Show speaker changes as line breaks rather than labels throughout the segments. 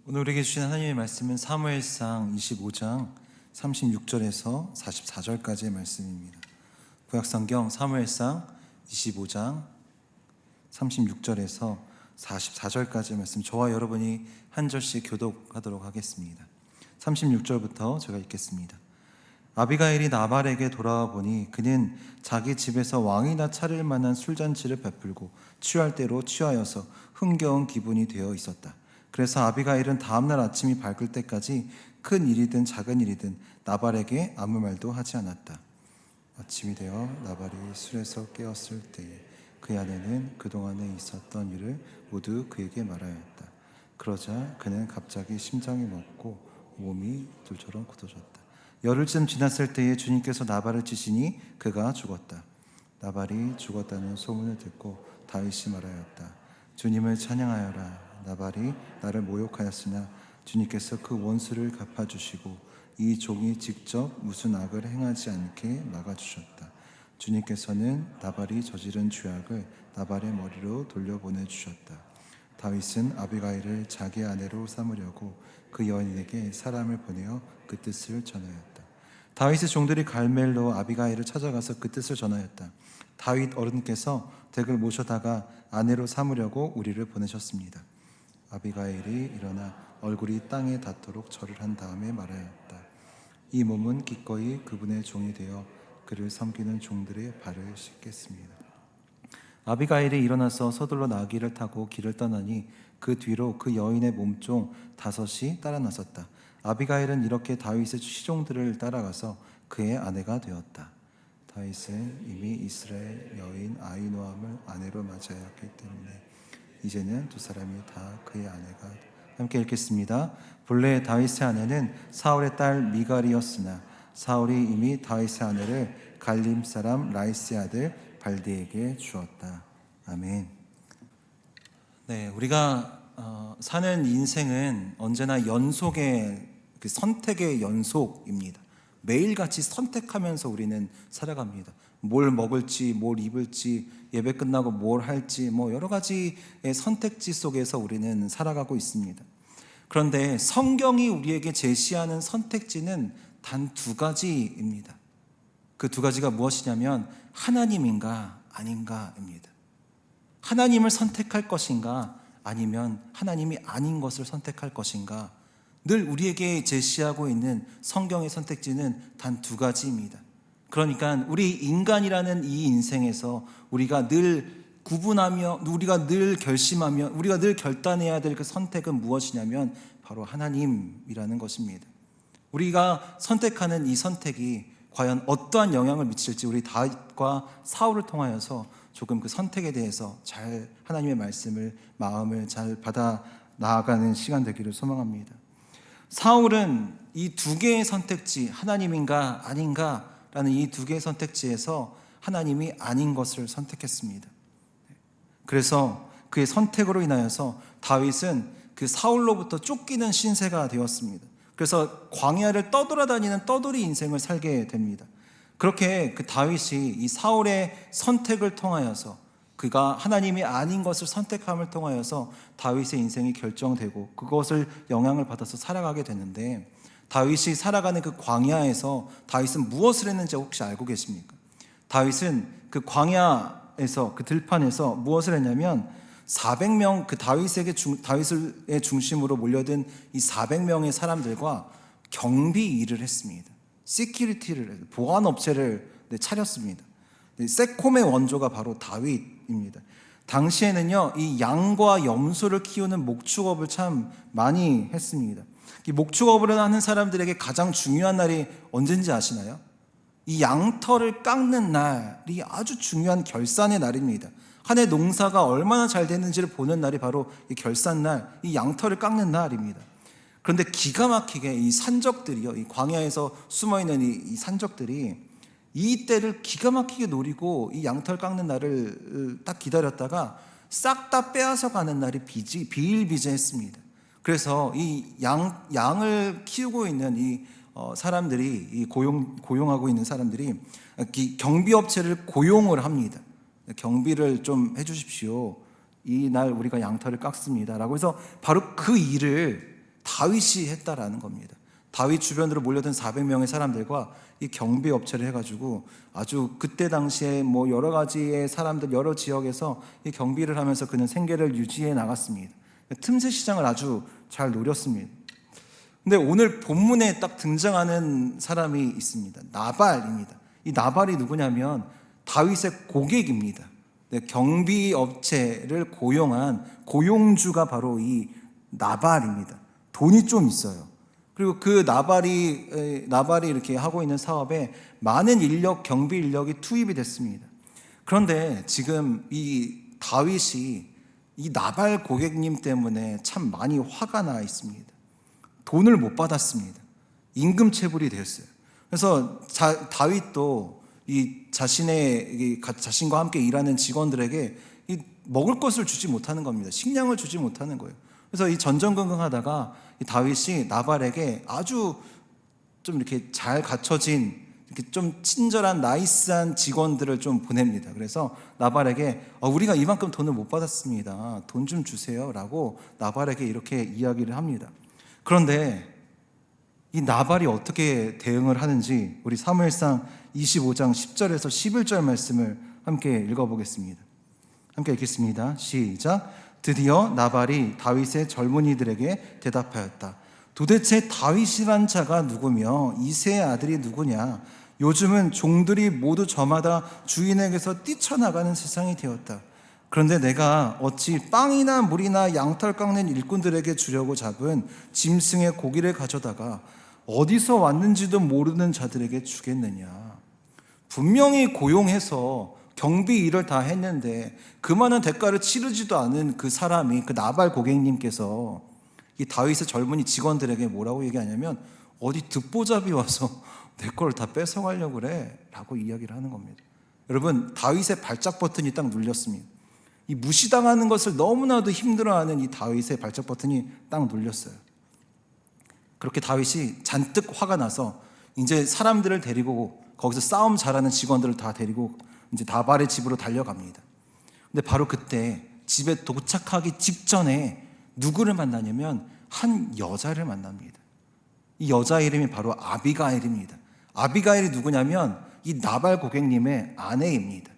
오늘 우리에게 주신 하나님의 말씀은 사무엘상 25장 36절에서 44절까지의 말씀입니다. 구약성경 사무엘상 25장 36절에서 44절까지의 말씀, 저와 여러분이 한 절씩 교독하도록 하겠습니다. 36절부터 제가 읽겠습니다. 아비가일이 나발에게 돌아와 보니 그는 자기 집에서 왕이나 차릴 만한 술잔치를 베풀고 취할 대로 취하여서 흥겨운 기분이 되어 있었다. 그래서 아비가일은 다음날 아침이 밝을 때까지 큰 일이든 작은 일이든 나발에게 아무 말도 하지 않았다. 아침이 되어 나발이 술에서 깨었을 때에 그의 아내는 그동안에 있었던 일을 모두 그에게 말하였다. 그러자 그는 갑자기 심장이 멎고 몸이 돌처럼 굳어졌다. 열흘쯤 지났을 때에 주님께서 나발을 치시니 그가 죽었다. 나발이 죽었다는 소문을 듣고 다윗이 말하였다. 주님을 찬양하여라. 나발이 나를 모욕하였으나 주님께서 그 원수를 갚아주시고 이 종이 직접 무슨 악을 행하지 않게 막아주셨다. 주님께서는 나발이 저지른 죄악을 나발의 머리로 돌려보내주셨다. 다윗은 아비가일을 자기 아내로 삼으려고 그 여인에게 사람을 보내어 그 뜻을 전하였다. 다윗의 종들이 갈멜로 아비가일을 찾아가서 그 뜻을 전하였다. 다윗 어른께서 댁을 모셔다가 아내로 삼으려고 우리를 보내셨습니다. 아비가일이 일어나 얼굴이 땅에 닿도록 절을 한 다음에 말하였다. 이 몸은 기꺼이 그분의 종이 되어 그를 섬기는 종들의 발을 씻겠습니다. 아비가일이 일어나서 서둘러 나귀를 타고 길을 떠나니 그 뒤로 그 여인의 몸종 5이 따라 나섰다. 아비가일은 이렇게 다윗의 시종들을 따라가서 그의 아내가 되었다. 다윗은 이미 이스라엘 여인 아히노암을 아내로 맞이하였기 때문에 이제는 두 사람이 다 그의 아내가. 함께 읽겠습니다. 본래 다윗의 아내는 사울의 딸 미갈이었으나 사울이 이미 다윗의 아내를 갈림 사람 라이스의 아들 발디에게 주었다. 아멘. 네, 우리가 사는 인생은 언제나 연속의 선택의 연속입니다. 매일같이 선택하면서 우리는 살아갑니다. 뭘 먹을지, 뭘 입을지, 예배 끝나고 뭘 할지, 여러 가지의 선택지 속에서 우리는 살아가고 있습니다. 그런데 성경이 우리에게 제시하는 선택지는 단 2가지입니다. 그 2가지가 무엇이냐면 하나님인가 아닌가입니다. 하나님을 선택할 것인가 아니면 하나님이 아닌 것을 선택할 것인가. 늘 우리에게 제시하고 있는 성경의 선택지는 단 2가지입니다. 그러니까 우리 인간이라는 이 인생에서 우리가 늘 구분하며, 우리가 늘 결심하며, 우리가 늘 결단해야 될 그 선택은 무엇이냐면 바로 하나님이라는 것입니다. 우리가 선택하는 이 선택이 과연 어떠한 영향을 미칠지 우리 다윗과 사울을 통하여서 조금 그 선택에 대해서 잘 하나님의 말씀을, 마음을 잘 받아 나아가는 시간 되기를 소망합니다. 사울은 이 2개의 선택지, 하나님인가 아닌가 라는 이 2개의 선택지에서 하나님이 아닌 것을 선택했습니다. 그래서 그의 선택으로 인하여서 다윗은 그 사울로부터 쫓기는 신세가 되었습니다. 그래서 광야를 떠돌아다니는 떠돌이 인생을 살게 됩니다. 그렇게 그 다윗이 이 사울의 선택을 통하여서, 그가 하나님이 아닌 것을 선택함을 통하여서 다윗의 인생이 결정되고 그것을 영향을 받아서 살아가게 되는데, 다윗이 살아가는 그 광야에서 다윗은 무엇을 했는지 혹시 알고 계십니까? 다윗은 그 광야에서, 그 들판에서 무엇을 했냐면 400명, 그 다윗의 중심으로 몰려든 이 400명의 사람들과 경비 일을 했습니다. 시큐리티를, 보안업체를 차렸습니다. 세콤의 원조가 바로 다윗입니다. 당시에는요, 이 양과 염소를 키우는 목축업을 참 많이 했습니다. 이 목축업을 하는 사람들에게 가장 중요한 날이 언제인지 아시나요? 이 양털을 깎는 날이 아주 중요한 결산의 날입니다. 한 해 농사가 얼마나 잘 됐는지를 보는 날이 바로 이 결산날, 이 양털을 깎는 날입니다. 그런데 기가 막히게 이 산적들이요, 이 광야에서 숨어있는 이 산적들이 이 때를 기가 막히게 노리고 이 양털 깎는 날을 딱 기다렸다가 싹 다 빼앗아 가는 날이 비일비재했습니다. 그래서 이 양을 키우고 있는 이 사람들이, 이 고용하고 있는 사람들이 경비업체를 고용을 합니다. 경비를 좀 해주십시오. 이 날 우리가 양털을 깎습니다 라고 해서 바로 그 일을 다윗이 했다라는 겁니다. 다윗 주변으로 몰려든 400명의 사람들과 이 경비 업체를 해가지고 아주 그때 당시에 뭐 여러 가지의 사람들 여러 지역에서 이 경비를 하면서 그는 생계를 유지해 나갔습니다. 틈새 시장을 아주 잘 노렸습니다. 근데 오늘 본문에 딱 등장하는 사람이 있습니다. 나발입니다. 이 나발이 누구냐면 다윗의 고객입니다. 경비 업체를 고용한 고용주가 바로 이 나발입니다. 돈이 좀 있어요. 그리고 그 나발이 이렇게 하고 있는 사업에 많은 인력, 경비 인력이 투입이 됐습니다. 그런데 지금 이 다윗이 이 나발 고객님 때문에 참 많이 화가 나 있습니다. 돈을 못 받았습니다. 임금체불이 되었어요. 그래서 다윗도 이 자신과 함께 일하는 직원들에게 이 먹을 것을 주지 못하는 겁니다. 식량을 주지 못하는 거예요. 그래서 이 전전긍긍하다가 이 다윗이 나발에게 아주 좀 이렇게 잘 갖춰진 이렇게 좀 친절한 나이스한 직원들을 좀 보냅니다. 그래서 나발에게 우리가 이만큼 돈을 못 받았습니다. 돈 좀 주세요라고 나발에게 이렇게 이야기를 합니다. 그런데 이 나발이 어떻게 대응을 하는지 우리 사무엘상 25장 10절에서 11절 말씀을 함께 읽어보겠습니다. 함께 읽겠습니다. 시작. 드디어 나발이 다윗의 젊은이들에게 대답하였다. 도대체 다윗이란 자가 누구며 이새의 아들이 누구냐? 요즘은 종들이 모두 저마다 주인에게서 뛰쳐나가는 세상이 되었다. 그런데 내가 어찌 빵이나 물이나 양털 깎는 일꾼들에게 주려고 잡은 짐승의 고기를 가져다가 어디서 왔는지도 모르는 자들에게 주겠느냐? 분명히 고용해서 경비 일을 다 했는데 그 많은 대가를 치르지도 않은 그 사람이, 그 나발 고객님께서 이 다윗의 젊은이 직원들에게 뭐라고 얘기하냐면 어디 듣보잡이 와서 내 걸 다 뺏어가려고 그래 라고 이야기를 하는 겁니다. 여러분, 다윗의 발작 버튼이 딱 눌렸습니다. 이 무시당하는 것을 너무나도 힘들어하는 이 다윗의 발작 버튼이 딱 눌렸어요. 그렇게 다윗이 잔뜩 화가 나서 이제 사람들을 데리고 거기서 싸움 잘하는 직원들을 다 데리고 이제 나발의 집으로 달려갑니다. 근데 바로 그때 집에 도착하기 직전에 누구를 만나냐면 한 여자를 만납니다. 이 여자 이름이 바로 아비가일입니다. 아비가일이 누구냐면 이 나발 고객님의 아내입니다.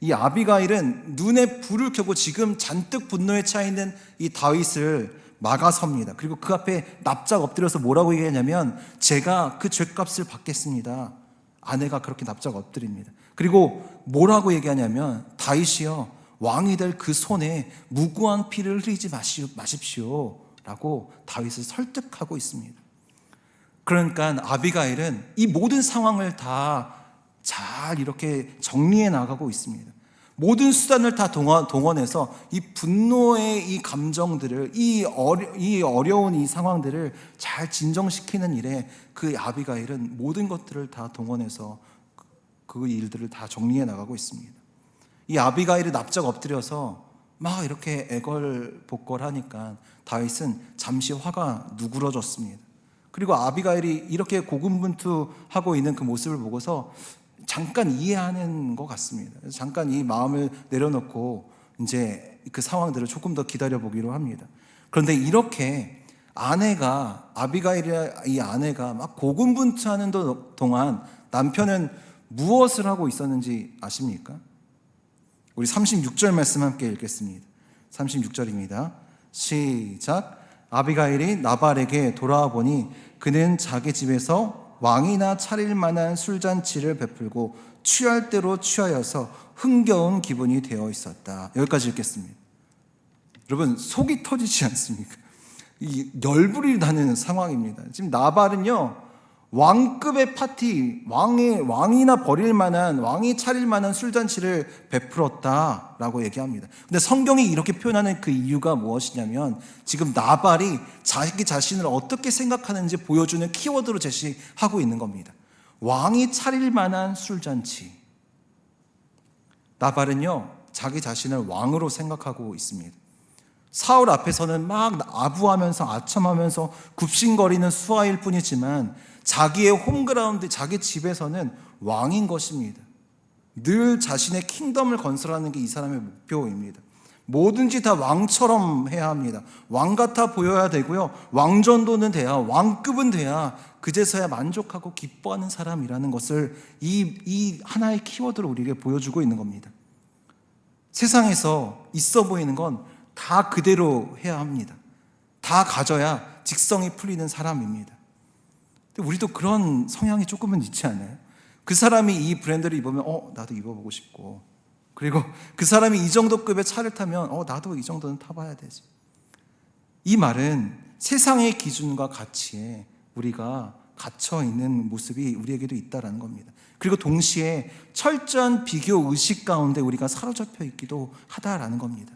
이 아비가일은 눈에 불을 켜고 지금 잔뜩 분노에 차 있는 이 다윗을 막아섭니다. 그리고 그 앞에 납작 엎드려서 뭐라고 얘기하냐면 제가 그 죄값을 받겠습니다. 아내가 그렇게 납작 엎드립니다. 그리고 뭐라고 얘기하냐면 다윗이여, 왕이 될 그 손에 무고한 피를 흘리지 마십시오 라고 다윗을 설득하고 있습니다. 그러니까 아비가일은 이 모든 상황을 다 잘 이렇게 정리해 나가고 있습니다. 모든 수단을 다 동원해서 이 분노의 이 감정들을, 이 어려운 이 상황들을 잘 진정시키는 일에 그 아비가일은 모든 것들을 다 동원해서 그 일들을 다 정리해 나가고 있습니다. 이 아비가일이 납작 엎드려서 막 이렇게 애걸복걸하니까 다윗은 잠시 화가 누그러졌습니다. 그리고 아비가일이 이렇게 고군분투하고 있는 그 모습을 보고서 잠깐 이해하는 것 같습니다. 잠깐 이 마음을 내려놓고 이제 그 상황들을 조금 더 기다려보기로 합니다. 그런데 이렇게 이 아내가 막 고군분투하는 동안 남편은 무엇을 하고 있었는지 아십니까? 우리 36절 말씀 함께 읽겠습니다. 36절입니다. 시작. 아비가일이 나발에게 돌아와 보니 그는 자기 집에서 왕이나 차릴 만한 술잔치를 베풀고 취할 대로 취하여서 흥겨운 기분이 되어 있었다. 여기까지 읽겠습니다. 여러분, 속이 터지지 않습니까? 이 열불이 나는 상황입니다. 지금 나발은요, 왕급의 파티, 왕이나 왕이 차릴 만한 술잔치를 베풀었다라고 얘기합니다. 근데 성경이 이렇게 표현하는 그 이유가 무엇이냐면 지금 나발이 자기 자신을 어떻게 생각하는지 보여주는 키워드로 제시하고 있는 겁니다. 왕이 차릴 만한 술잔치. 나발은요, 자기 자신을 왕으로 생각하고 있습니다. 사울 앞에서는 막 아부하면서 아첨하면서 굽신거리는 수하일 뿐이지만 자기의 홈그라운드, 자기 집에서는 왕인 것입니다. 늘 자신의 킹덤을 건설하는 게 이 사람의 목표입니다. 뭐든지 다 왕처럼 해야 합니다. 왕 같아 보여야 되고요. 왕정도는 돼야, 왕급은 돼야 그제서야 만족하고 기뻐하는 사람이라는 것을 이 하나의 키워드로 우리에게 보여주고 있는 겁니다. 세상에서 있어 보이는 건 다 그대로 해야 합니다. 다 가져야 직성이 풀리는 사람입니다. 근데 우리도 그런 성향이 조금은 있지 않아요? 그 사람이 이 브랜드를 입으면 나도 입어보고 싶고, 그리고 그 사람이 이 정도 급의 차를 타면 나도 이 정도는 타봐야 되지. 이 말은 세상의 기준과 가치에 우리가 갇혀 있는 모습이 우리에게도 있다라는 겁니다. 그리고 동시에 철저한 비교 의식 가운데 우리가 사로잡혀 있기도 하다라는 겁니다.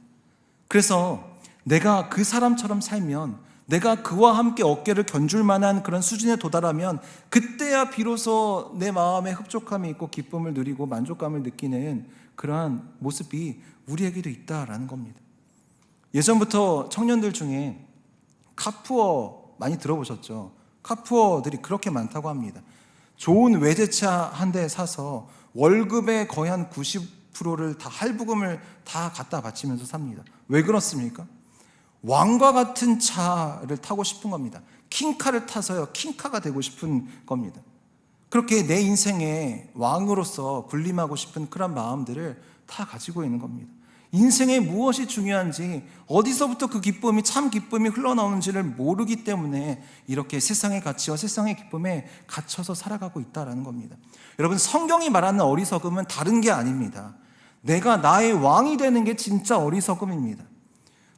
그래서 내가 그 사람처럼 살면, 내가 그와 함께 어깨를 견줄 만한 그런 수준에 도달하면 그때야 비로소 내 마음에 흡족함이 있고 기쁨을 누리고 만족감을 느끼는 그러한 모습이 우리에게도 있다라는 겁니다. 예전부터 청년들 중에 카푸어 많이 들어보셨죠? 카푸어들이 그렇게 많다고 합니다. 좋은 외제차 한 대 사서 월급의 거의 한 90%를 다 할부금을 다 갖다 바치면서 삽니다. 왜 그렇습니까? 왕과 같은 차를 타고 싶은 겁니다. 킹카를 타서요, 킹카가 되고 싶은 겁니다. 그렇게 내 인생의 왕으로서 군림하고 싶은 그런 마음들을 다 가지고 있는 겁니다. 인생에 무엇이 중요한지, 어디서부터 그 기쁨이 참 기쁨이 흘러나오는지를 모르기 때문에 이렇게 세상의 가치와 세상의 기쁨에 갇혀서 살아가고 있다는 겁니다. 여러분, 성경이 말하는 어리석음은 다른 게 아닙니다. 내가 나의 왕이 되는 게 진짜 어리석음입니다.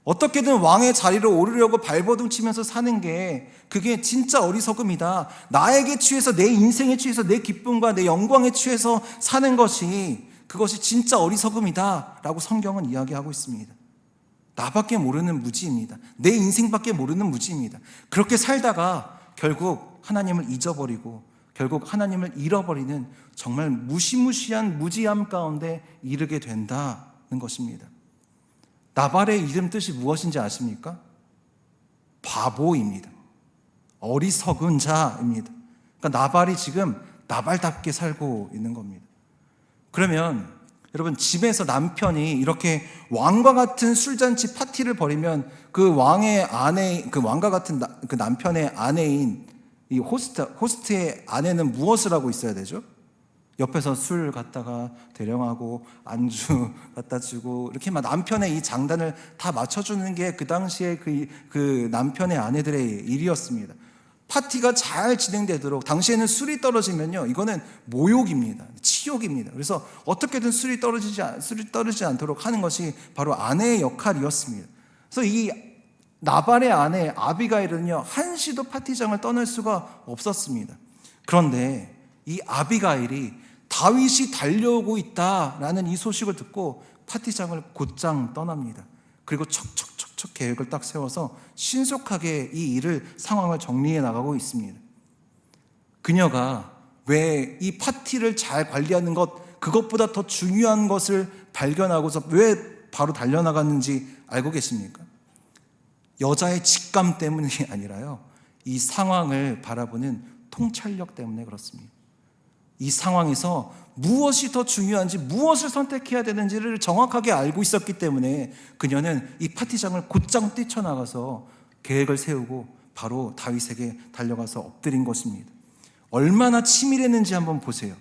어떻게든 왕의 자리로 오르려고 발버둥 치면서 사는 게 그게 진짜 어리석음이다. 나에게 취해서, 내 인생에 취해서, 내 기쁨과 내 영광에 취해서 사는 것이, 그것이 진짜 어리석음이다 라고 성경은 이야기하고 있습니다. 나밖에 모르는 무지입니다. 내 인생밖에 모르는 무지입니다. 그렇게 살다가 결국 하나님을 잊어버리고 결국 하나님을 잃어버리는 정말 무시무시한 무지함 가운데 이르게 된다는 것입니다. 나발의 이름 뜻이 무엇인지 아십니까? 바보입니다. 어리석은 자입니다. 그러니까 나발이 지금 나발답게 살고 있는 겁니다. 그러면 여러분, 집에서 남편이 이렇게 왕과 같은 술잔치 파티를 벌이면 그 왕의 아내, 그 왕과 같은 그 남편의 아내인 이 호스트의 아내는 무엇을 하고 있어야 되죠? 옆에서 술 갖다가 대령하고 안주 갖다 주고 이렇게 막 남편의 이 장단을 다 맞춰주는 게 그 당시에 그 남편의 아내들의 일이었습니다. 파티가 잘 진행되도록, 당시에는 술이 떨어지면요, 이거는 모욕입니다. 치욕입니다. 그래서 어떻게든 술이 떨어지지 않도록 하는 것이 바로 아내의 역할이었습니다. 그래서 이 나발의 아내 아비가일은요, 한시도 파티장을 떠날 수가 없었습니다. 그런데 이 아비가일이 다윗이 달려오고 있다라는 이 소식을 듣고 파티장을 곧장 떠납니다. 그리고 척척척척 계획을 딱 세워서 신속하게 이 상황을 정리해 나가고 있습니다. 그녀가 왜 이 파티를 잘 관리하는 것, 그것보다 더 중요한 것을 발견하고서 왜 바로 달려나갔는지 알고 계십니까? 여자의 직감 때문이 아니라요, 이 상황을 바라보는 통찰력 때문에 그렇습니다. 이 상황에서 무엇이 더 중요한지, 무엇을 선택해야 되는지를 정확하게 알고 있었기 때문에 그녀는 이 파티장을 곧장 뛰쳐나가서 계획을 세우고 바로 다윗에게 달려가서 엎드린 것입니다. 얼마나 치밀했는지 한번 보세요.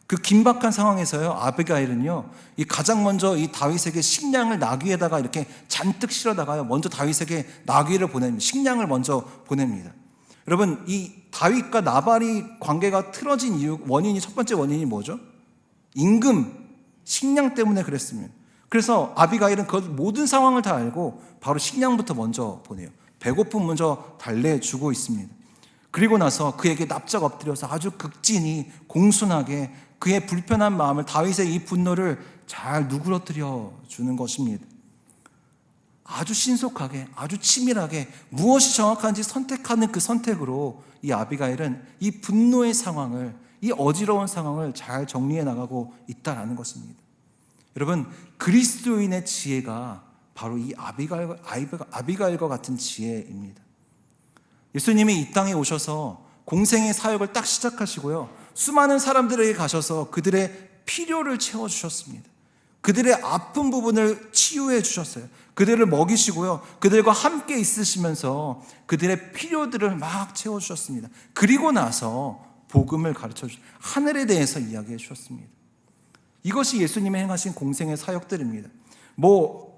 그 긴박한 상황에서요, 아비가일은요, 이 가장 먼저 이 다윗에게 식량을 나귀에다가 이렇게 잔뜩 실어다가요, 먼저 다윗에게 나귀를 보냅니다. 식량을 먼저 보냅니다. 여러분, 이 다윗과 나발이 관계가 틀어진 첫 번째 원인이 뭐죠? 임금, 식량 때문에 그랬습니다. 그래서 아비가일은 그 모든 상황을 다 알고 바로 식량부터 먼저 보내요. 배고픔 먼저 달래주고 있습니다. 그리고 나서 그에게 납작 엎드려서 아주 극진히 공손하게 그의 불편한 마음을, 다윗의 이 분노를 잘 누그러뜨려 주는 것입니다. 아주 신속하게, 아주 치밀하게 무엇이 정확한지 선택하는 그 선택으로 이 아비가일은 이 분노의 상황을, 이 어지러운 상황을 잘 정리해 나가고 있다는 것입니다. 여러분, 그리스도인의 지혜가 바로 이 아비가일과 같은 지혜입니다. 예수님이 이 땅에 오셔서 공생의 사역을 딱 시작하시고요, 수많은 사람들에게 가셔서 그들의 필요를 채워주셨습니다. 그들의 아픈 부분을 치유해 주셨어요. 그들을 먹이시고요. 그들과 함께 있으시면서 그들의 필요들을 막 채워주셨습니다. 그리고 나서 복음을 가르쳐 주셨어요. 하늘에 대해서 이야기해 주셨습니다. 이것이 예수님이 행하신 공생의 사역들입니다.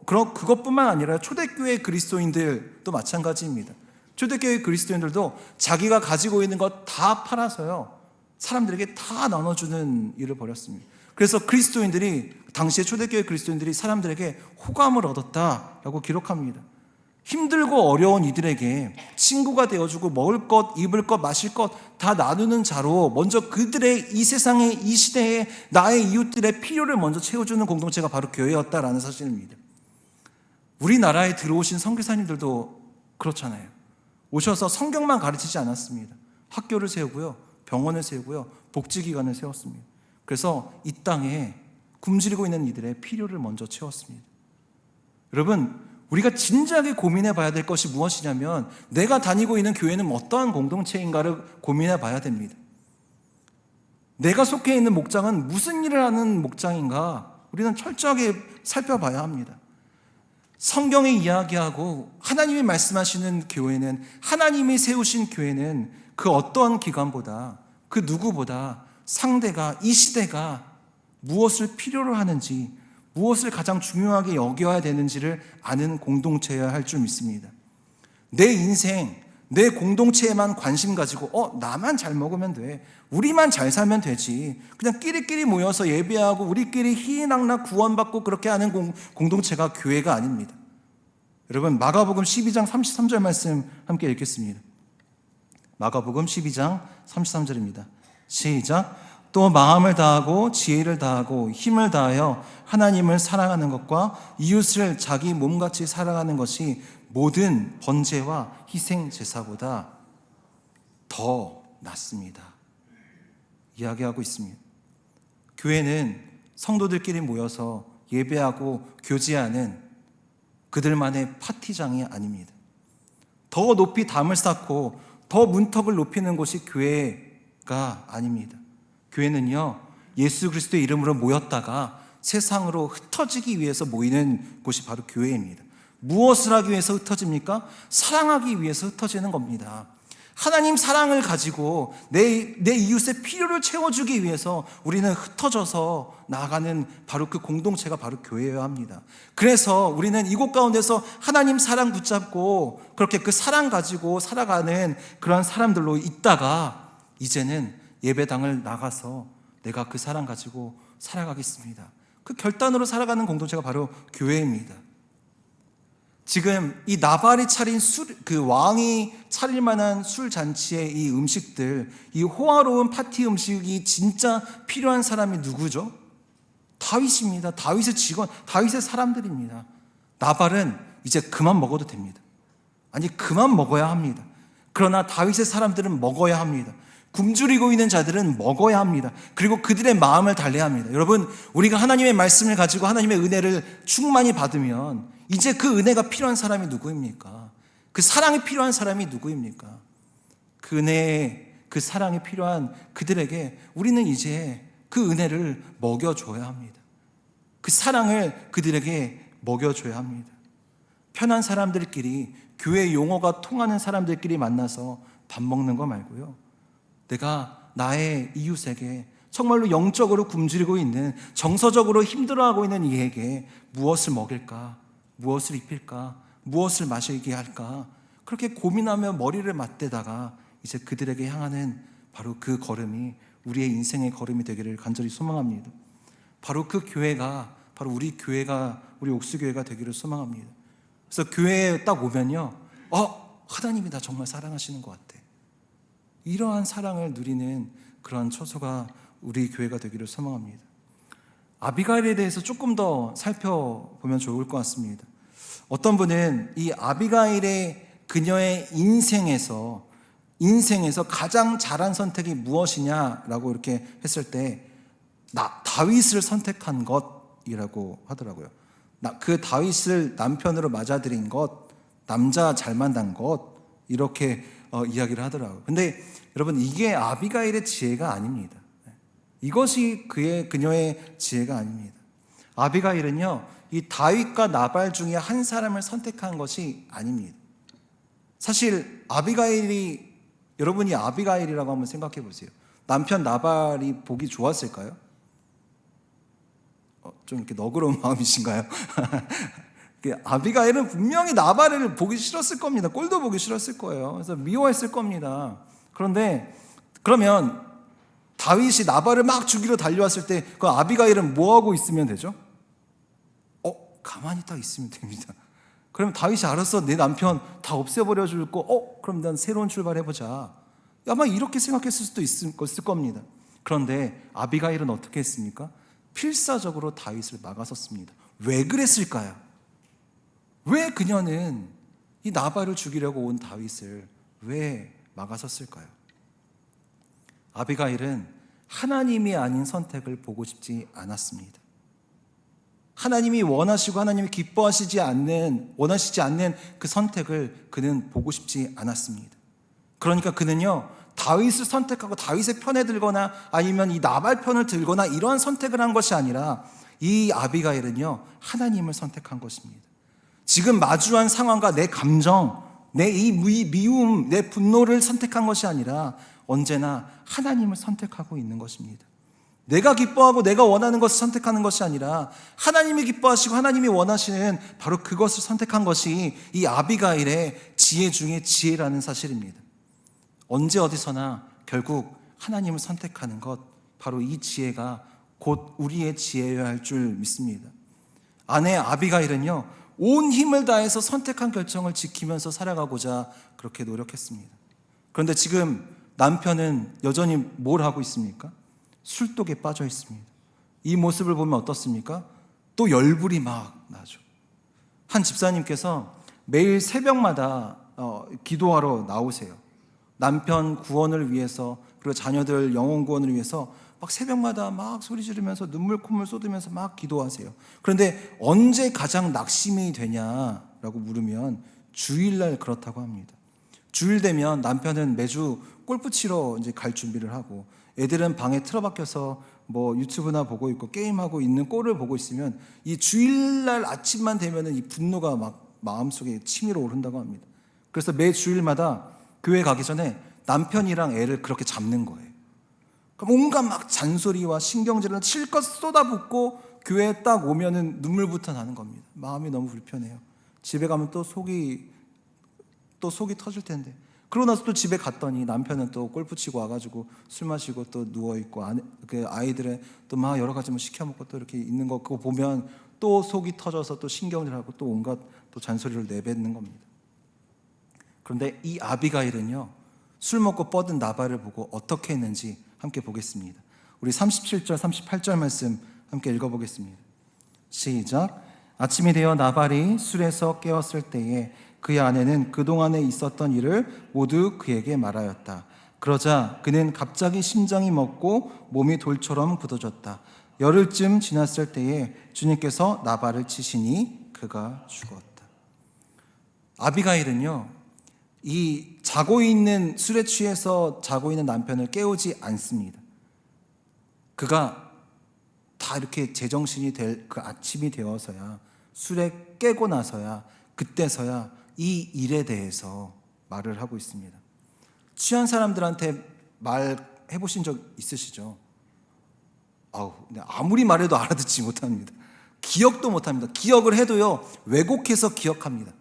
그것뿐만 아니라 초대교회 그리스도인들도 마찬가지입니다. 초대교회 그리스도인들도 자기가 가지고 있는 것 다 팔아서요, 사람들에게 다 나눠주는 일을 벌였습니다. 그래서 당시에 초대교회 그리스도인들이 사람들에게 호감을 얻었다라고 기록합니다. 힘들고 어려운 이들에게 친구가 되어주고 먹을 것, 입을 것, 마실 것 다 나누는 자로 먼저 그들의 이 세상의 이 시대에 나의 이웃들의 필요를 먼저 채워주는 공동체가 바로 교회였다라는 사실입니다. 우리나라에 들어오신 선교사님들도 그렇잖아요. 오셔서 성경만 가르치지 않았습니다. 학교를 세우고요, 병원을 세우고요, 복지기관을 세웠습니다. 그래서 이 땅에 굶주리고 있는 이들의 필요를 먼저 채웠습니다. 여러분, 우리가 진지하게 고민해 봐야 될 것이 무엇이냐면, 내가 다니고 있는 교회는 어떠한 공동체인가를 고민해 봐야 됩니다. 내가 속해 있는 목장은 무슨 일을 하는 목장인가, 우리는 철저하게 살펴봐야 합니다. 성경이 이야기하고 하나님이 말씀하시는 교회는, 하나님이 세우신 교회는 그 어떠한 기관보다, 그 누구보다 상대가, 이 시대가 무엇을 필요로 하는지, 무엇을 가장 중요하게 여겨야 되는지를 아는 공동체여야 할 줄 믿습니다. 내 인생, 내 공동체에만 관심 가지고 나만 잘 먹으면 돼, 우리만 잘 살면 되지, 그냥 끼리끼리 모여서 예배하고 우리끼리 희희낙낙 구원받고 그렇게 하는 공동체가 교회가 아닙니다. 여러분, 마가복음 12장 33절 말씀 함께 읽겠습니다. 마가복음 12장 33절입니다. 시작. 또 마음을 다하고 지혜를 다하고 힘을 다하여 하나님을 사랑하는 것과 이웃을 자기 몸같이 사랑하는 것이 모든 번제와 희생 제사보다 더 낫습니다. 이야기하고 있습니다. 교회는 성도들끼리 모여서 예배하고 교제하는 그들만의 파티장이 아닙니다. 더 높이 담을 쌓고 더 문턱을 높이는 곳이 교회가 아닙니다. 교회는요, 예수 그리스도의 이름으로 모였다가 세상으로 흩어지기 위해서 모이는 곳이 바로 교회입니다. 무엇을 하기 위해서 흩어집니까? 사랑하기 위해서 흩어지는 겁니다. 하나님 사랑을 가지고 내 이웃의 필요를 채워주기 위해서 우리는 흩어져서 나아가는 바로 그 공동체가 바로 교회여야 합니다. 그래서 우리는 이곳 가운데서 하나님 사랑 붙잡고 그렇게 그 사랑 가지고 살아가는 그런 사람들로 있다가, 이제는 예배당을 나가서 내가 그 사랑 가지고 살아가겠습니다, 그 결단으로 살아가는 공동체가 바로 교회입니다. 지금 이 나발이 차린 그 왕이 차릴 만한 술 잔치의 이 음식들, 이 호화로운 파티 음식이 진짜 필요한 사람이 누구죠? 다윗입니다. 다윗의 직원, 다윗의 사람들입니다. 나발은 이제 그만 먹어도 됩니다. 아니, 그만 먹어야 합니다. 그러나 다윗의 사람들은 먹어야 합니다. 굶주리고 있는 자들은 먹어야 합니다. 그리고 그들의 마음을 달래야 합니다. 여러분, 우리가 하나님의 말씀을 가지고 하나님의 은혜를 충만히 받으면 이제 그 은혜가 필요한 사람이 누구입니까? 그 사랑이 필요한 사람이 누구입니까? 그 은혜, 그 사랑이 필요한 그들에게 우리는 이제 그 은혜를 먹여줘야 합니다. 그 사랑을 그들에게 먹여줘야 합니다. 편한 사람들끼리, 교회 용어가 통하는 사람들끼리 만나서 밥 먹는 거 말고요, 내가 나의 이웃에게, 정말로 영적으로 굶주리고 있는, 정서적으로 힘들어하고 있는 이에게 무엇을 먹일까, 무엇을 입힐까, 무엇을 마시게 할까, 그렇게 고민하며 머리를 맞대다가 이제 그들에게 향하는 바로 그 걸음이 우리의 인생의 걸음이 되기를 간절히 소망합니다. 바로 그 교회가, 바로 우리 교회가, 우리 옥수교회가 되기를 소망합니다. 그래서 교회에 딱 오면요, 하나님이 나 정말 사랑하시는 것 같아, 이러한 사랑을 누리는 그러한 처소가 우리 교회가 되기를 소망합니다. 아비가일에 대해서 조금 더 살펴보면 좋을 것 같습니다. 어떤 분은 이 아비가일의 그녀의 인생에서 가장 잘한 선택이 무엇이냐라고 이렇게 했을 때 다윗을 선택한 것이라고 하더라고요. 그 다윗을 남편으로 맞아들인 것, 남자 잘 만난 것, 이렇게 이야기를 하더라고요. 근데 여러분, 이게 아비가일의 지혜가 아닙니다. 이것이 그녀의 지혜가 아닙니다. 아비가일은요, 이 다윗과 나발 중에 한 사람을 선택한 것이 아닙니다. 사실 여러분이 아비가일이라고 한번 생각해 보세요. 남편 나발이 보기 좋았을까요? 좀 이렇게 너그러운 마음이신가요? 아비가일은 분명히 나발을 보기 싫었을 겁니다. 꼴도 보기 싫었을 거예요. 그래서 미워했을 겁니다. 그러면 다윗이 나발을 막 죽이러 달려왔을 때 그 아비가일은 뭐 하고 있으면 되죠? 가만히 딱 있으면 됩니다. 그러면 다윗이 알았어, 내 남편 다 없애버려 줄 거, 그럼 난 새로운 출발해보자. 아마 이렇게 생각했을 수도 있을 겁니다. 그런데 아비가일은 어떻게 했습니까? 필사적으로 다윗을 막아섰습니다. 왜 그랬을까요? 왜 그녀는 이 나발을 죽이려고 온 다윗을 왜 막아섰을까요? 아비가일은 하나님이 아닌 선택을 보고 싶지 않았습니다. 하나님이 원하시고 하나님이 기뻐하시지 않는, 원하시지 않는 그 선택을 그는 보고 싶지 않았습니다. 그러니까 그는요, 다윗을 선택하고 다윗의 편에 들거나 아니면 이 나발 편을 들거나 이러한 선택을 한 것이 아니라 이 아비가일은요, 하나님을 선택한 것입니다. 지금 마주한 상황과 내 감정, 내 이 미움, 내 분노를 선택한 것이 아니라 언제나 하나님을 선택하고 있는 것입니다. 내가 기뻐하고 내가 원하는 것을 선택하는 것이 아니라 하나님이 기뻐하시고 하나님이 원하시는 바로 그것을 선택한 것이 이 아비가일의 지혜 중에 지혜라는 사실입니다. 언제 어디서나 결국 하나님을 선택하는 것, 바로 이 지혜가 곧 우리의 지혜여야 할 줄 믿습니다. 아내 아비가일은요, 온 힘을 다해서 선택한 결정을 지키면서 살아가고자 그렇게 노력했습니다. 그런데 지금 남편은 여전히 뭘 하고 있습니까? 술독에 빠져 있습니다. 이 모습을 보면 어떻습니까? 또 열불이 막 나죠. 한 집사님께서 매일 새벽마다 기도하러 나오세요. 남편 구원을 위해서, 그리고 자녀들 영혼 구원을 위해서 막 새벽마다 막 소리 지르면서 눈물 콧물 쏟으면서 막 기도하세요. 그런데 언제 가장 낙심이 되냐라고 물으면 주일날 그렇다고 합니다. 주일 되면 남편은 매주 골프 치러 이제 갈 준비를 하고, 애들은 방에 틀어박혀서 뭐 유튜브나 보고 있고 게임하고 있는 꼴을 보고 있으면 이 주일날 아침만 되면은 이 분노가 막 마음속에 치밀어 오른다고 합니다. 그래서 매 주일마다 교회 가기 전에 남편이랑 애를 그렇게 잡는 거예요. 온갖 막 잔소리와 신경질을 실컷 쏟아붓고 교회에 딱 오면은 눈물부터 나는 겁니다. 마음이 너무 불편해요. 집에 가면 또 속이 터질 텐데. 그러고 나서 또 집에 갔더니 남편은 또 골프 치고 와가지고 술 마시고 또 누워있고, 그 아이들은 또 막 여러 가지 뭐 시켜먹고 또 이렇게 있는 거, 그거 보면 또 속이 터져서 또 신경질하고 또 온갖 또 잔소리를 내뱉는 겁니다. 그런데 이 아비가일은요, 술 먹고 뻗은 나발을 보고 어떻게 했는지 함께 보겠습니다. 우리 37절 38절 말씀 함께 읽어보겠습니다. 시작. 아침이 되어 나발이 술에서 깨었을 때에 그의 아내는 그동안에 있었던 일을 모두 그에게 말하였다. 그러자 그는 갑자기 심장이 멎고 몸이 돌처럼 굳어졌다. 열흘쯤 지났을 때에 주님께서 나발을 치시니 그가 죽었다. 아비가일은요, 이 술에 취해서 자고 있는 남편을 깨우지 않습니다. 그가 다 이렇게 제정신이 될 그 아침이 되어서야, 술에 깨고 나서야, 그때서야 이 일에 대해서 말을 하고 있습니다. 취한 사람들한테 말해보신 적 있으시죠? 아무리 말해도 알아듣지 못합니다. 기억도 못합니다. 기억을 해도요, 왜곡해서 기억합니다.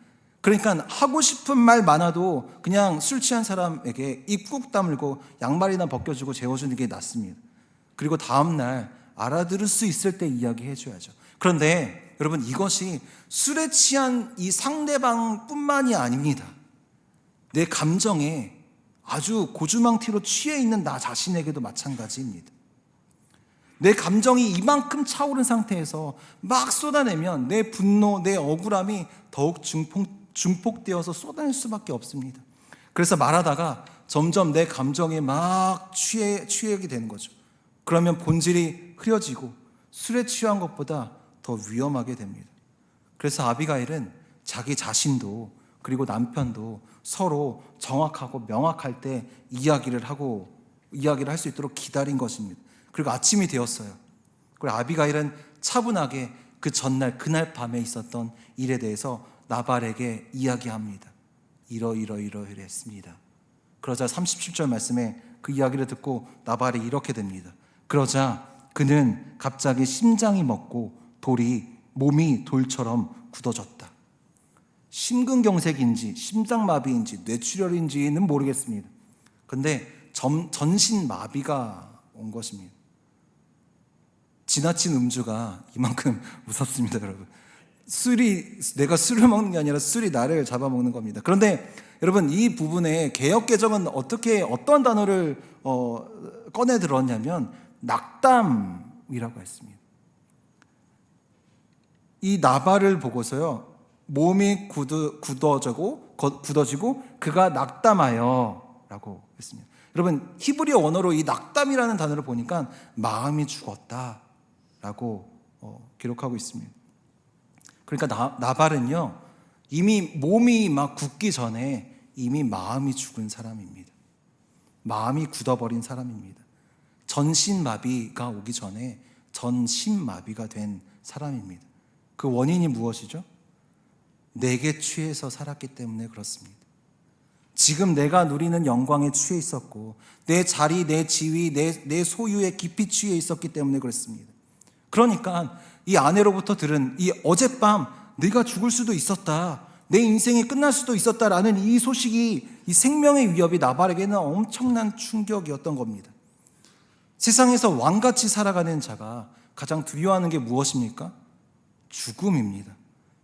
그러니까 하고 싶은 말 많아도 그냥 술 취한 사람에게 입 꾹 다물고 양말이나 벗겨주고 재워주는 게 낫습니다. 그리고 다음날 알아들을 수 있을 때 이야기해줘야죠. 그런데 여러분, 이것이 술에 취한 이 상대방뿐만이 아닙니다. 내 감정에 아주 고주망티로 취해 있는 나 자신에게도 마찬가지입니다. 내 감정이 이만큼 차오른 상태에서 막 쏟아내면 내 분노, 내 억울함이 더욱 증폭되어서 쏟아낼 수밖에 없습니다. 그래서 말하다가 점점 내 감정에 막 취하게 되는 거죠. 그러면 본질이 흐려지고 술에 취한 것보다 더 위험하게 됩니다. 그래서 아비가일은 자기 자신도 그리고 남편도 서로 정확하고 명확할 때 이야기를 할 수 있도록 기다린 것입니다. 그리고 아침이 되었어요. 그리고 아비가일은 차분하게 그 전날 그날 밤에 있었던 일에 대해서 나발에게 이야기합니다. 이러했습니다. 그러자 37절 말씀에 그 이야기를 듣고 나발이 이렇게 됩니다. 그러자 그는 갑자기 심장이 멎고 몸이 돌처럼 굳어졌다. 심근경색인지 심장마비인지 뇌출혈인지는 모르겠습니다. 근데 전신마비가 온 것입니다. 지나친 음주가 이만큼 무섭습니다, 여러분. 내가 술을 먹는 게 아니라 술이 나를 잡아먹는 겁니다. 그런데 여러분, 이 부분에 개역개정은 어떤 단어를 꺼내 들었냐면 낙담이라고 했습니다. 이 나발을 보고서요, 몸이 굳어지고 그가 낙담하여 라고 했습니다. 여러분, 히브리어 원어로 이 낙담이라는 단어를 보니까 마음이 죽었다라고 기록하고 있습니다. 그러니까 나발은요, 이미 몸이 막 굳기 전에 이미 마음이 죽은 사람입니다. 마음이 굳어버린 사람입니다. 전신마비가 오기 전에 전신마비가 된 사람입니다. 그 원인이 무엇이죠? 내게 취해서 살았기 때문에 그렇습니다. 지금 내가 누리는 영광에 취해 있었고 내 자리, 내 지위, 내 소유에 깊이 취해 있었기 때문에 그렇습니다. 그러니까 이 아내로부터 들은 이 어젯밤 네가 죽을 수도 있었다, 내 인생이 끝날 수도 있었다라는 이 소식이, 이 생명의 위협이 나발에게는 엄청난 충격이었던 겁니다. 세상에서 왕같이 살아가는 자가 가장 두려워하는 게 무엇입니까? 죽음입니다.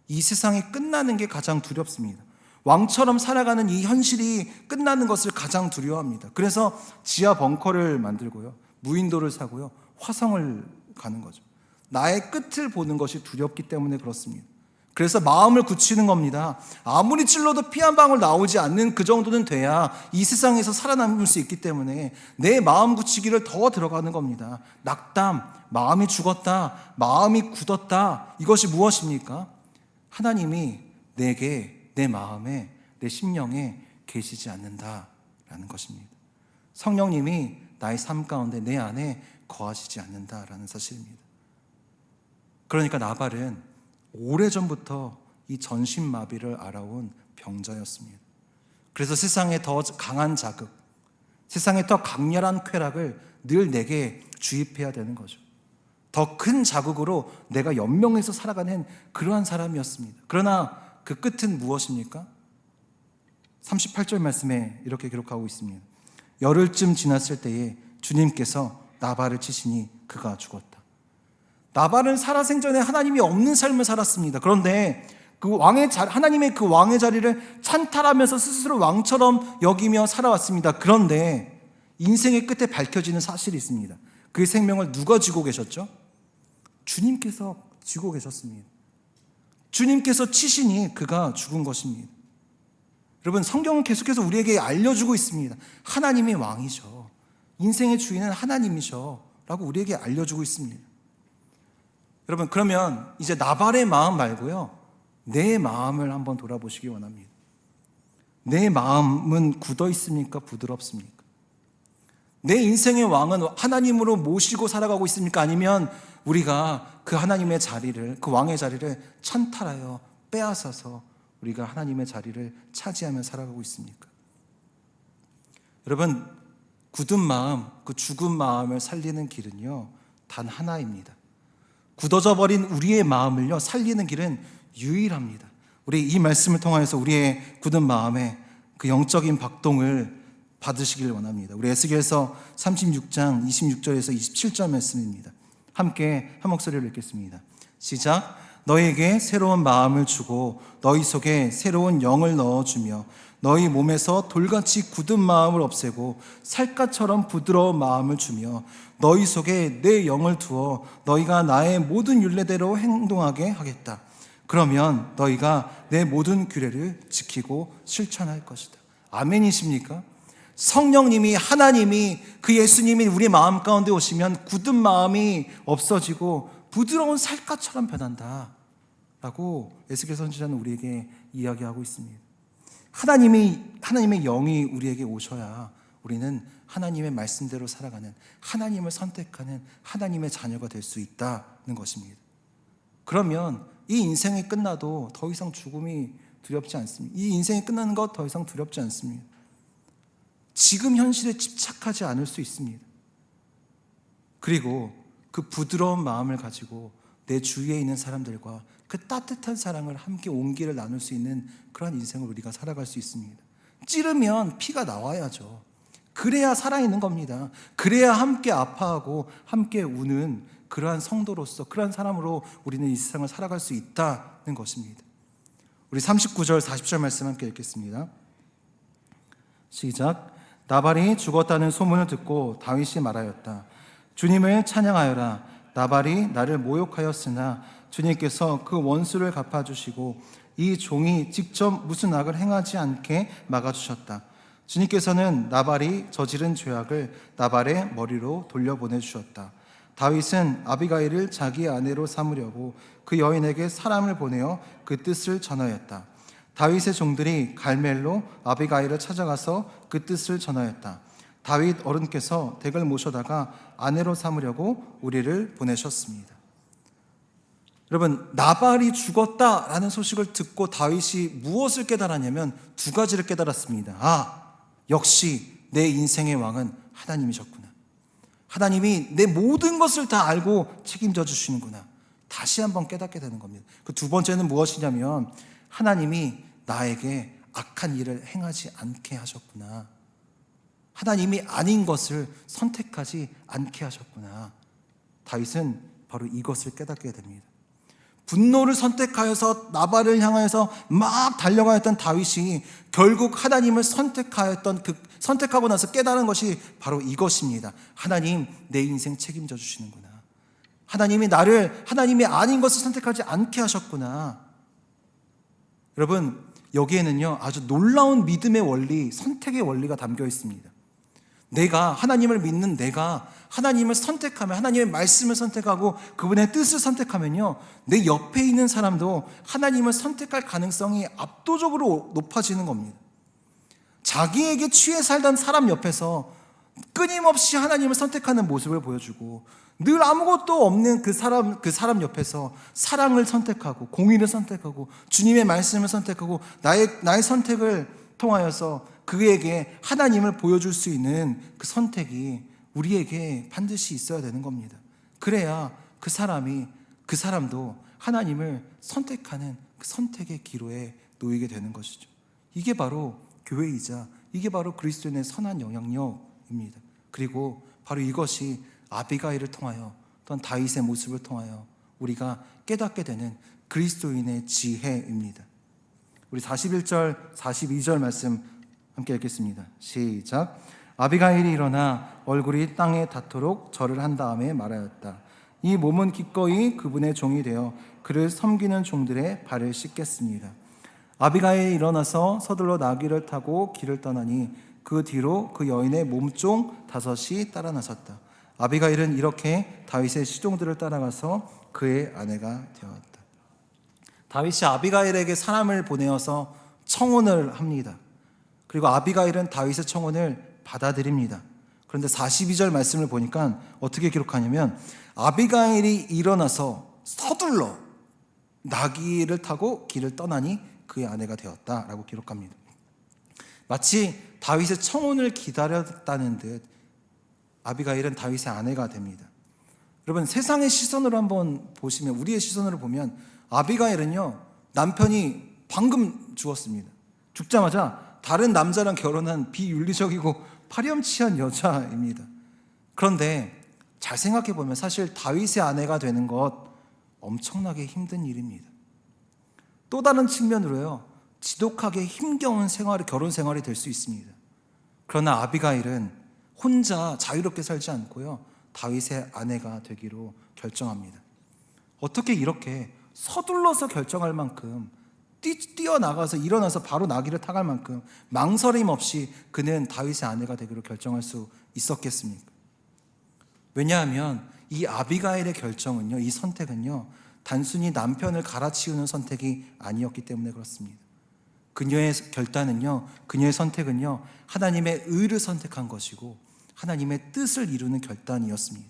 이 세상이 끝나는 게 가장 두렵습니다. 왕처럼 살아가는 이 현실이 끝나는 것을 가장 두려워합니다. 그래서 지하 벙커를 만들고요, 무인도를 사고요, 화성을 가는 거죠. 나의 끝을 보는 것이 두렵기 때문에 그렇습니다. 그래서 마음을 굳히는 겁니다. 아무리 찔러도 피 한 방울 나오지 않는 그 정도는 돼야 이 세상에서 살아남을 수 있기 때문에 내 마음 굳히기를 더 들어가는 겁니다. 낙담, 마음이 죽었다, 마음이 굳었다, 이것이 무엇입니까? 하나님이 내게, 내 마음에, 내 심령에 계시지 않는다라는 것입니다. 성령님이 나의 삶 가운데 내 안에 거하시지 않는다라는 사실입니다. 그러니까 나발은 오래전부터 이 전신마비를 알아온 병자였습니다. 그래서 세상에 더 강한 자극, 세상에 더 강렬한 쾌락을 늘 내게 주입해야 되는 거죠. 더 큰 자극으로 내가 연명해서 살아가는 그러한 사람이었습니다. 그러나 그 끝은 무엇입니까? 38절 말씀에 이렇게 기록하고 있습니다. 열흘쯤 지났을 때에 주님께서 나발을 치시니 그가 죽었다. 나발은 살아생전에 하나님이 없는 삶을 살았습니다. 그런데 하나님의 그 왕의 자리를 찬탈하면서 스스로 왕처럼 여기며 살아왔습니다. 그런데 인생의 끝에 밝혀지는 사실이 있습니다. 그 생명을 누가 쥐고 계셨죠? 주님께서 쥐고 계셨습니다. 주님께서 치시니 그가 죽은 것입니다. 여러분, 성경은 계속해서 우리에게 알려주고 있습니다. 하나님이 왕이셔, 인생의 주인은 하나님이셔 라고 우리에게 알려주고 있습니다. 여러분, 그러면 이제 나발의 마음 말고요, 내 마음을 한번 돌아보시기 원합니다. 내 마음은 굳어 있습니까? 부드럽습니까? 내 인생의 왕은 하나님으로 모시고 살아가고 있습니까? 아니면 우리가 그 하나님의 자리를, 그 왕의 자리를 찬탈하여 빼앗아서 우리가 하나님의 자리를 차지하며 살아가고 있습니까? 여러분, 굳은 마음, 그 죽은 마음을 살리는 길은요, 단 하나입니다. 굳어져 버린 우리의 마음을요, 살리는 길은 유일합니다. 우리 이 말씀을 통하여서 우리의 굳은 마음에 그 영적인 박동을 받으시길 원합니다. 우리 에스겔서 36장 26절에서 27절 말씀입니다. 함께 한 목소리로 읽겠습니다. 시작. 너희에게 새로운 마음을 주고 너희 속에 새로운 영을 넣어주며 너희 몸에서 돌같이 굳은 마음을 없애고 살갗처럼 부드러운 마음을 주며 너희 속에 내 영을 두어 너희가 나의 모든 율례대로 행동하게 하겠다. 그러면 너희가 내 모든 규례를 지키고 실천할 것이다. 아멘이십니까? 성령님이, 하나님이, 그 예수님이 우리 마음 가운데 오시면 굳은 마음이 없어지고 부드러운 살갗처럼 변한다 라고 에스겔 선지자는 우리에게 이야기하고 있습니다. 하나님의 영이 우리에게 오셔야 우리는 하나님의 말씀대로 살아가는, 하나님을 선택하는 하나님의 자녀가 될 수 있다는 것입니다. 그러면 이 인생이 끝나도 더 이상 죽음이 두렵지 않습니다. 이 인생이 끝나는 것 더 이상 두렵지 않습니다. 지금 현실에 집착하지 않을 수 있습니다. 그리고 그 부드러운 마음을 가지고 내 주위에 있는 사람들과 그 따뜻한 사랑을 함께 온기를 나눌 수 있는 그런 인생을 우리가 살아갈 수 있습니다. 찌르면 피가 나와야죠. 그래야 살아있는 겁니다. 그래야 함께 아파하고 함께 우는 그러한 성도로서, 그러한 사람으로 우리는 이 세상을 살아갈 수 있다는 것입니다. 우리 39절 40절 말씀 함께 읽겠습니다. 시작. 나발이 죽었다는 소문을 듣고 다윗이 말하였다. 주님을 찬양하여라. 나발이 나를 모욕하였으나 주님께서 그 원수를 갚아주시고 이 종이 직접 무슨 악을 행하지 않게 막아주셨다. 주님께서는 나발이 저지른 죄악을 나발의 머리로 돌려보내주셨다. 다윗은 아비가일을 자기 아내로 삼으려고 그 여인에게 사람을 보내어 그 뜻을 전하였다. 다윗의 종들이 갈멜로 아비가일을 찾아가서 그 뜻을 전하였다. 다윗 어른께서 댁을 모셔다가 아내로 삼으려고 우리를 보내셨습니다. 여러분, 나발이 죽었다라는 소식을 듣고 다윗이 무엇을 깨달았냐면 두 가지를 깨달았습니다. 역시 내 인생의 왕은 하나님이셨구나. 하나님이 내 모든 것을 다 알고 책임져 주시는구나. 다시 한번 깨닫게 되는 겁니다. 그 두 번째는 무엇이냐면 하나님이 나에게 악한 일을 행하지 않게 하셨구나. 하나님이 아닌 것을 선택하지 않게 하셨구나. 다윗은 바로 이것을 깨닫게 됩니다. 분노를 선택하여서 나발을 향하여서 막 달려가였던 다윗이 결국 하나님을 선택하고 나서 깨달은 것이 바로 이것입니다. 하나님, 내 인생 책임져 주시는구나. 하나님이 나를 하나님이 아닌 것을 선택하지 않게 하셨구나. 여러분, 여기에는요 아주 놀라운 믿음의 원리, 선택의 원리가 담겨 있습니다. 내가 하나님을 믿는 내가 하나님을 선택하면, 하나님의 말씀을 선택하고 그분의 뜻을 선택하면요, 내 옆에 있는 사람도 하나님을 선택할 가능성이 압도적으로 높아지는 겁니다. 자기에게 취해 살던 사람 옆에서 끊임없이 하나님을 선택하는 모습을 보여주고, 늘 아무것도 없는 그 사람 옆에서 사랑을 선택하고 공의를 선택하고 주님의 말씀을 선택하고 나의 선택을 통하여서 그에게 하나님을 보여줄 수 있는 그 선택이 우리에게 반드시 있어야 되는 겁니다. 그래야 그 사람도 하나님을 선택하는 그 선택의 기로에 놓이게 되는 것이죠. 이게 바로 교회이자 이게 바로 그리스도인의 선한 영향력입니다. 그리고 바로 이것이 아비가일을 통하여 또한 다윗의 모습을 통하여 우리가 깨닫게 되는 그리스도인의 지혜입니다. 우리 41절 42절 말씀 함께 읽겠습니다. 시작. 아비가일이 일어나 얼굴이 땅에 닿도록 절을 한 다음에 말하였다. 이 몸은 기꺼이 그분의 종이 되어 그를 섬기는 종들의 발을 씻겠습니다. 아비가일이 일어나서 서둘러 나귀를 타고 길을 떠나니 그 뒤로 그 여인의 몸종 5이 따라 나섰다. 아비가일은 이렇게 다윗의 시종들을 따라가서 그의 아내가 되었다. 다윗이 아비가일에게 사람을 보내어서 청혼을 합니다. 그리고 아비가일은 다윗의 청혼을 받아들입니다. 그런데 42절 말씀을 보니까 어떻게 기록하냐면 아비가일이 일어나서 서둘러 나귀를 타고 길을 떠나니 그의 아내가 되었다라고 기록합니다. 마치 다윗의 청혼을 기다렸다는 듯 아비가일은 다윗의 아내가 됩니다. 여러분, 세상의 시선으로 한번 보시면, 우리의 시선으로 보면 아비가일은요 남편이 방금 죽었습니다. 죽자마자 다른 남자랑 결혼한 비윤리적이고 파렴치한 여자입니다. 그런데 잘 생각해 보면 사실 다윗의 아내가 되는 것 엄청나게 힘든 일입니다. 또 다른 측면으로요, 지독하게 힘겨운 결혼 생활이 될 수 있습니다. 그러나 아비가일은 혼자 자유롭게 살지 않고요, 다윗의 아내가 되기로 결정합니다. 어떻게 이렇게 서둘러서 결정할 만큼, 뛰어나가서 일어나서 바로 나귀를 타갈 만큼 망설임 없이 그는 다윗의 아내가 되기로 결정할 수 있었겠습니까? 왜냐하면 이 아비가일의 결정은요, 이 선택은요, 단순히 남편을 갈아치우는 선택이 아니었기 때문에 그렇습니다. 그녀의 결단은요, 그녀의 선택은요, 하나님의 의를 선택한 것이고 하나님의 뜻을 이루는 결단이었습니다.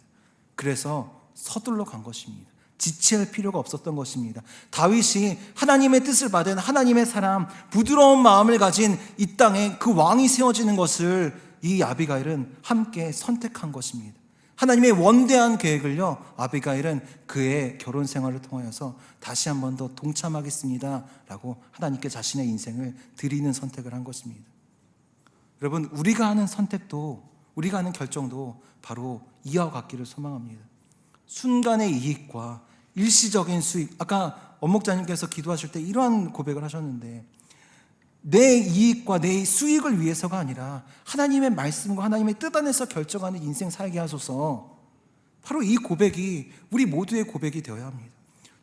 그래서 서둘러 간 것입니다. 지체할 필요가 없었던 것입니다. 다윗이 하나님의 뜻을 받은 하나님의 사람, 부드러운 마음을 가진 이 땅에 그 왕이 세워지는 것을 이 아비가일은 함께 선택한 것입니다. 하나님의 원대한 계획을요, 아비가일은 그의 결혼 생활을 통하여서 다시 한 번 더 동참하겠습니다 라고 하나님께 자신의 인생을 드리는 선택을 한 것입니다. 여러분, 우리가 하는 선택도, 우리가 하는 결정도 바로 이와 같기를 소망합니다. 순간의 이익과 일시적인 수익, 아까 원목자님께서 기도하실 때 이러한 고백을 하셨는데, 내 이익과 내 수익을 위해서가 아니라 하나님의 말씀과 하나님의 뜻 안에서 결정하는 인생 살게 하소서. 바로 이 고백이 우리 모두의 고백이 되어야 합니다.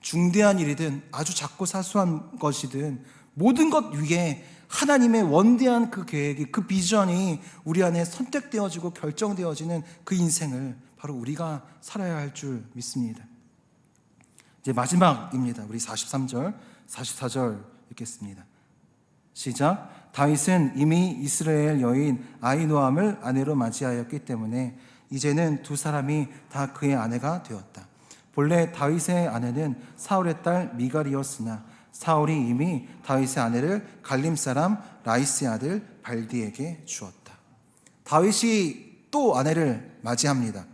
중대한 일이든 아주 작고 사소한 것이든 모든 것 위에 하나님의 원대한 그 계획이, 그 비전이 우리 안에 선택되어지고 결정되어지는 그 인생을 바로 우리가 살아야 할 줄 믿습니다. 이제 마지막입니다. 우리 43절, 44절 읽겠습니다. 시작. 다윗은 이미 이스라엘 여인 아히노암을 아내로 맞이하였기 때문에 이제는 두 사람이 다 그의 아내가 되었다. 본래 다윗의 아내는 사울의 딸 미갈이었으나 사울이 이미 다윗의 아내를 갈림 사람 라이스의 아들 발디에게 주었다. 다윗이 또 아내를 맞이합니다.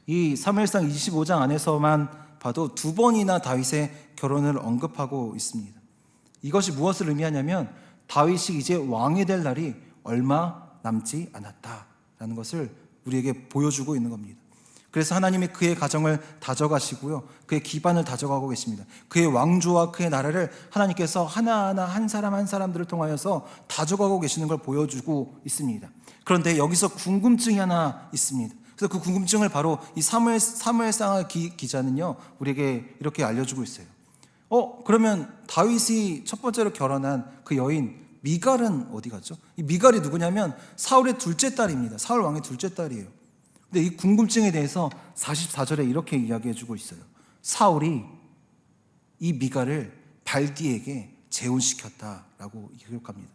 이 사무엘상 25장 안에서만 봐도 두 번이나 다윗의 결혼을 언급하고 있습니다. 이것이 무엇을 의미하냐면 다윗이 이제 왕이 될 날이 얼마 남지 않았다라는 것을 우리에게 보여주고 있는 겁니다. 그래서 하나님이 그의 가정을 다져가시고요, 그의 기반을 다져가고 계십니다. 그의 왕조와 그의 나라를 하나님께서 하나하나 한 사람 한 사람들을 통하여서 다져가고 계시는 걸 보여주고 있습니다. 그런데 여기서 궁금증이 하나 있습니다. 그래서 그 궁금증을 바로 이 사무엘상 기자는요, 우리에게 이렇게 알려주고 있어요. 그러면 다윗이 첫 번째로 결혼한 그 여인 미갈은 어디 갔죠? 이 미갈이 누구냐면 사울의 둘째 딸입니다. 사울 왕의 둘째 딸이에요. 근데 이 궁금증에 대해서 44절에 이렇게 이야기해주고 있어요. 사울이 이 미갈을 발디에게 재혼시켰다라고 기록합니다.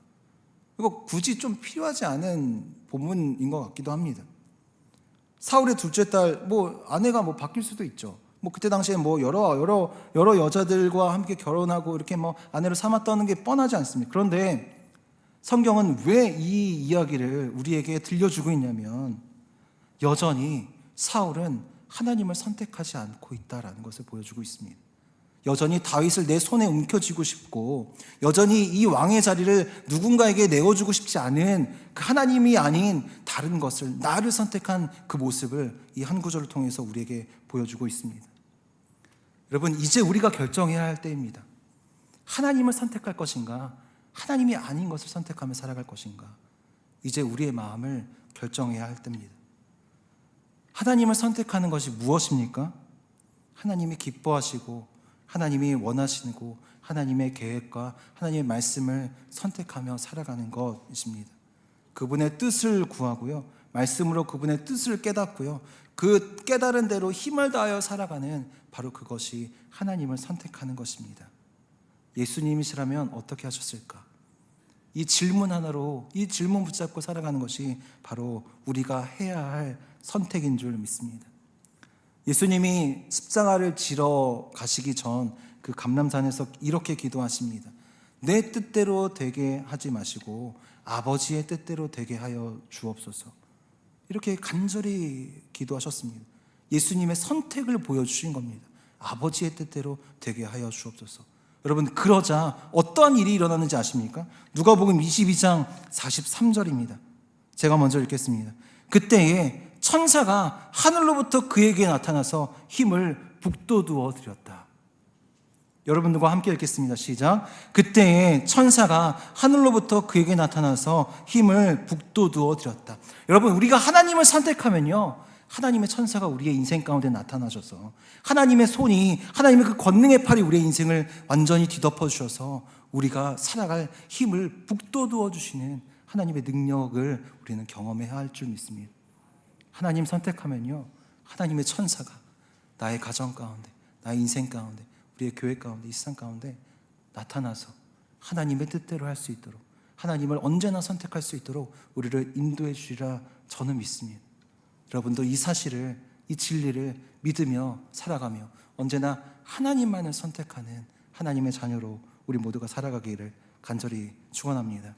이거 굳이 좀 필요하지 않은 본문인 것 같기도 합니다. 사울의 둘째 딸, 아내가 바뀔 수도 있죠. 그때 당시에 여러 여자들과 함께 결혼하고 이렇게 아내를 삼았다는 게 뻔하지 않습니까? 그런데 성경은 왜 이 이야기를 우리에게 들려주고 있냐면 여전히 사울은 하나님을 선택하지 않고 있다라는 것을 보여주고 있습니다. 여전히 다윗을 내 손에 움켜쥐고 싶고 여전히 이 왕의 자리를 누군가에게 내어주고 싶지 않은 그 하나님이 아닌 다른 것을, 나를 선택한 그 모습을 이 한 구절을 통해서 우리에게 보여주고 있습니다. 여러분, 이제 우리가 결정해야 할 때입니다. 하나님을 선택할 것인가, 하나님이 아닌 것을 선택하며 살아갈 것인가. 이제 우리의 마음을 결정해야 할 때입니다. 하나님을 선택하는 것이 무엇입니까? 하나님이 기뻐하시고 하나님이 원하시고 하나님의 계획과 하나님의 말씀을 선택하며 살아가는 것입니다. 그분의 뜻을 구하고요, 말씀으로 그분의 뜻을 깨닫고요, 그 깨달은 대로 힘을 다하여 살아가는 바로 그것이 하나님을 선택하는 것입니다. 예수님이시라면 어떻게 하셨을까? 이 질문 하나로, 이 질문 붙잡고 살아가는 것이 바로 우리가 해야 할 선택인 줄 믿습니다. 예수님이 십자가를 지러 가시기 전 그 감람산에서 이렇게 기도하십니다. 내 뜻대로 되게 하지 마시고 아버지의 뜻대로 되게 하여 주옵소서. 이렇게 간절히 기도하셨습니다. 예수님의 선택을 보여주신 겁니다. 아버지의 뜻대로 되게 하여 주옵소서. 여러분, 그러자 어떠한 일이 일어나는지 아십니까? 누가복음 22장 43절입니다. 제가 먼저 읽겠습니다. 그때에 천사가 하늘로부터 그에게 나타나서 힘을 북돋우어 드렸다. 여러분들과 함께 읽겠습니다. 시작. 그때에 천사가 하늘로부터 그에게 나타나서 힘을 북돋우어 드렸다. 여러분, 우리가 하나님을 선택하면요, 하나님의 천사가 우리의 인생 가운데 나타나셔서 하나님의 손이, 하나님의 그 권능의 팔이 우리의 인생을 완전히 뒤덮어 주셔서 우리가 살아갈 힘을 북돋우어 주시는 하나님의 능력을 우리는 경험해야 할 줄 믿습니다. 하나님 선택하면요, 하나님의 천사가 나의 가정 가운데, 나의 인생 가운데, 우리의 교회 가운데, 이 세상 가운데 나타나서 하나님의 뜻대로 할 수 있도록, 하나님을 언제나 선택할 수 있도록 우리를 인도해 주리라 저는 믿습니다. 여러분도 이 사실을 이 진리를 믿으며 살아가며 언제나 하나님만을 선택하는 하나님의 자녀로 우리 모두가 살아가기를 간절히 축원합니다.